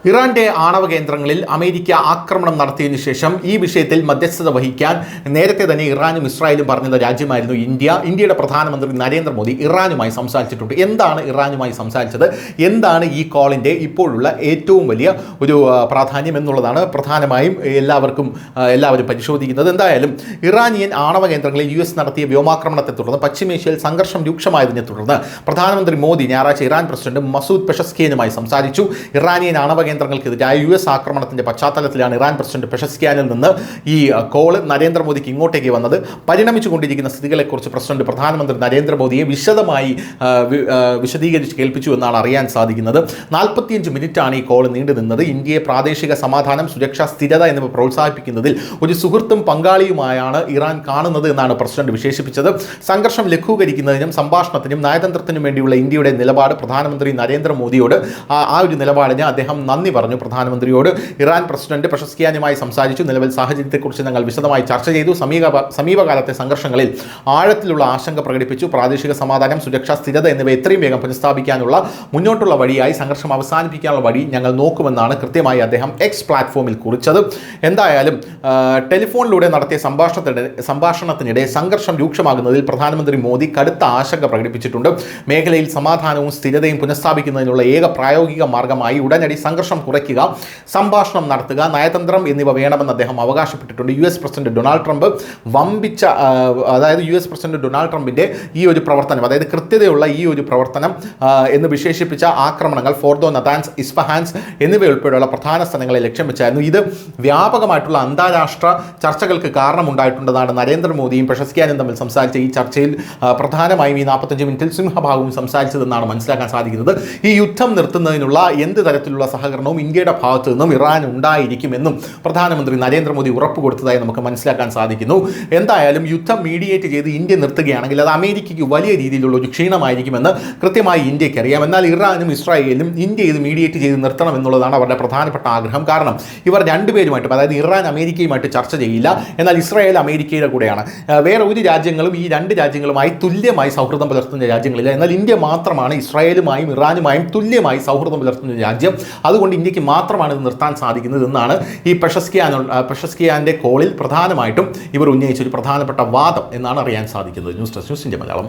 ഇറാന്റെ ആണവ കേന്ദ്രങ്ങളിൽ അമേരിക്ക ആക്രമണം നടത്തിയതിനു ശേഷം ഈ വിഷയത്തിൽ മധ്യസ്ഥത വഹിക്കാൻ നേരത്തെ തന്നെ ഇറാനും ഇസ്രായേലും പറഞ്ഞ രാജ്യമായിരുന്നു ഇന്ത്യ. ഇന്ത്യയുടെ പ്രധാനമന്ത്രി നരേന്ദ്രമോദി ഇറാനുമായി സംസാരിച്ചിട്ടുണ്ട്. എന്താണ് ഇറാനുമായി സംസാരിച്ചത്, എന്താണ് ഈ കോളിൻ്റെ ഇപ്പോഴുള്ള ഏറ്റവും വലിയ ഒരു പ്രാധാന്യം എന്നുള്ളതാണ് പ്രധാനമായും എല്ലാവരും പരിശോധിക്കുന്നത്. എന്തായാലും ഇറാനിയൻ ആണവ കേന്ദ്രങ്ങളിൽ US നടത്തിയ വ്യോമാക്രമണത്തെ തുടർന്ന് പശ്ചിമേഷ്യയിൽ സംഘർഷം രൂക്ഷമായതിനെ തുടർന്ന് പ്രധാനമന്ത്രി മോദി ഞായറാഴ്ച ഇറാൻ പ്രസിഡന്റ് മസൂദ് പെഷസ്കിയനുമായി സംസാരിച്ചു. ഇറാനിയൻ ആണവ കേന്ദ്രങ്ങൾക്കെതിരായ US ആക്രമണത്തിന്റെ പശ്ചാത്തലത്തിലാണ് ഇറാൻ പ്രസിഡന്റ് പെഷസ്കിയാനിൽ നിന്ന് ഈ കോള് നരേന്ദ്രമോദിക്ക് ഇങ്ങോട്ടേക്ക് വന്നത്. പരിണമിച്ചുകൊണ്ടിരിക്കുന്ന സ്ഥിതികളെക്കുറിച്ച് പ്രസിഡന്റ് പ്രധാനമന്ത്രി നരേന്ദ്രമോദിയെ വിശദമായി വിശദീകരിച്ച് കേൾപ്പിച്ചു എന്നാണ് അറിയാൻ സാധിക്കുന്നത്. 45 മിനിറ്റാണ് ഈ കോള് നീണ്ടു നിന്നത്. ഇന്ത്യയെ പ്രാദേശിക സമാധാനം, സുരക്ഷ, സ്ഥിരത എന്നിവ പ്രോത്സാഹിപ്പിക്കുന്നതിൽ ഒരു സുഹൃത്തും പങ്കാളിയുമായാണ് ഇറാൻ കാണുന്നത് എന്നാണ് പ്രസിഡന്റ് വിശേഷിപ്പിച്ചത്. സംഘർഷം ലഘൂകരിക്കുന്നതിനും സംഭാഷണത്തിനും നയതന്ത്രത്തിനും വേണ്ടിയുള്ള ഇന്ത്യയുടെ നിലപാട് പ്രധാനമന്ത്രി നരേന്ദ്രമോദിയോട് ആ ഒരു നിലപാടിന് അദ്ദേഹം നന്ദി പറഞ്ഞു. പ്രധാനമന്ത്രിയോട് ഇറാൻ പ്രസിഡന്റ് പെഷസ്കിയാനുമായി സംസാരിച്ചു. നിലവിൽ സാഹചര്യത്തെക്കുറിച്ച് ഞങ്ങൾ വിശദമായി ചർച്ച ചെയ്തു. സമീപകാലത്തെ സംഘർഷങ്ങളിൽ ആഴത്തിലുള്ള ആശങ്ക പ്രകടിപ്പിച്ചു. പ്രാദേശിക സമാധാനം, സുരക്ഷ, സ്ഥിരത എന്നിവ എത്രയും വേഗം പുനഃസ്ഥാപിക്കാനുള്ള മുന്നോട്ടുള്ള വഴിയായി സംഘർഷം അവസാനിപ്പിക്കാനുള്ള വഴി ഞങ്ങൾ നോക്കുമെന്നാണ് കൃത്യമായി അദ്ദേഹം X പ്ലാറ്റ്ഫോമിൽ കുറിച്ചത്. എന്തായാലും ടെലിഫോണിലൂടെ നടത്തിയ സംഭാഷണത്തിനിടെ സംഘർഷം രൂക്ഷമാകുന്നതിൽ പ്രധാനമന്ത്രി മോദി കടുത്ത ആശങ്ക പ്രകടിപ്പിച്ചിട്ടുണ്ട്. മേഖലയിൽ സമാധാനവും സ്ഥിരതയും പുനഃസ്ഥാപിക്കുന്നതിനുള്ള ഏക പ്രായോഗിക മാർഗമായി ഉടനടി സംഘർഷം കുറയ്ക്കുക, സംഭാഷണം നടത്തുക, നയതന്ത്രം എന്നിവ വേണമെന്ന് അദ്ദേഹം അവകാശപ്പെട്ടിട്ടുണ്ട്. US president Donald Trump president Donald ട്രംപിന്റെ ഈ ഒരു പ്രവർത്തനം, അതായത് കൃത്യതയുള്ള ഈ ഒരു പ്രവർത്തനം എന്ന് വിശേഷിപ്പിച്ച ആക്രമണങ്ങൾ ഫോർദോ, നതാൻസ്, ഇസ്ഫഹാൻസ് എന്നിവയുൾപ്പെടെയുള്ള പ്രധാന സ്ഥലങ്ങളെ ലക്ഷ്യം വെച്ചായിരുന്നു. ഇത് വ്യാപകമായിട്ടുള്ള അന്താരാഷ്ട്ര ചർച്ചകൾക്ക് കാരണമുണ്ടായിട്ടുണ്ടെന്നാണ് നരേന്ദ്രമോദിയും പെഷസ്കിയാനും തമ്മിൽ സംസാരിച്ച ഈ ചർച്ചയിൽ പ്രധാനമായും ഈ 45 മിനിറ്റിൽ സിംഹഭാഗവും സംസാരിച്ചതെന്നാണ് മനസ്സിലാക്കാൻ സാധിക്കുന്നത്. ഈ യുദ്ധം നിർത്തുന്നതിനുള്ള എന്ത് തരത്തിലുള്ള സഹകരണവും ഇന്ത്യയുടെ ഭാഗത്തു നിന്നും ഇറാൻ ഉണ്ടായിരിക്കുമെന്നും പ്രധാനമന്ത്രി നരേന്ദ്രമോദി ഉറപ്പ് കൊടുത്തതായി നമുക്ക് മനസ്സിലാക്കാൻ സാധിക്കുന്നു. എന്തായാലും യുദ്ധം മീഡിയേറ്റ് ചെയ്ത് ഇന്ത്യ നിർത്തുകയാണെങ്കിൽ അത് അമേരിക്കയ്ക്ക് വലിയ രീതിയിലുള്ള ഒരു ക്ഷീണമായിരിക്കുമെന്ന് കൃത്യമായി ഇന്ത്യക്ക് അറിയാം. എന്നാൽ ഇറാനും ഇസ്രായേലും ഇന്ത്യ ഇത് മീഡിയേറ്റ് ചെയ്ത് നിർത്തണം എന്നുള്ളതാണ് അവരുടെ പ്രധാനപ്പെട്ട ആഗ്രഹം. കാരണം ഇവർ രണ്ടുപേരുമായിട്ടും, അതായത് ഇറാൻ അമേരിക്കയുമായിട്ട് ചർച്ച ചെയ്യില്ല, എന്നാൽ ഇസ്രായേൽ അമേരിക്കയുടെ കൂടെയാണ്. വേറെ ഒരു രാജ്യങ്ങളും ഈ രണ്ട് രാജ്യങ്ങളുമായി തുല്യമായി സൗഹൃദം പുലർത്തുന്ന രാജ്യങ്ങളില്ല. എന്നാൽ ഇന്ത്യ മാത്രമാണ് ഇസ്രായേലുമായും ഇറാനുമായും തുല്യമായി സൗഹൃദം പുലർത്തുന്ന രാജ്യം. അതുകൊണ്ട് ഇന്ത്യക്ക് മാത്രമാണ് ഇത് നിർത്താൻ സാധിക്കുന്നത് എന്നാണ് ഈ പെഷസ്കിയാന്റെ കോളിൽ പ്രധാനമായിട്ടും ഇവർ ഉന്നയിച്ച ഒരു പ്രധാനപ്പെട്ട വാദം എന്നാണ് അറിയാൻ സാധിക്കുന്നത്. News desk, news India Malayalam.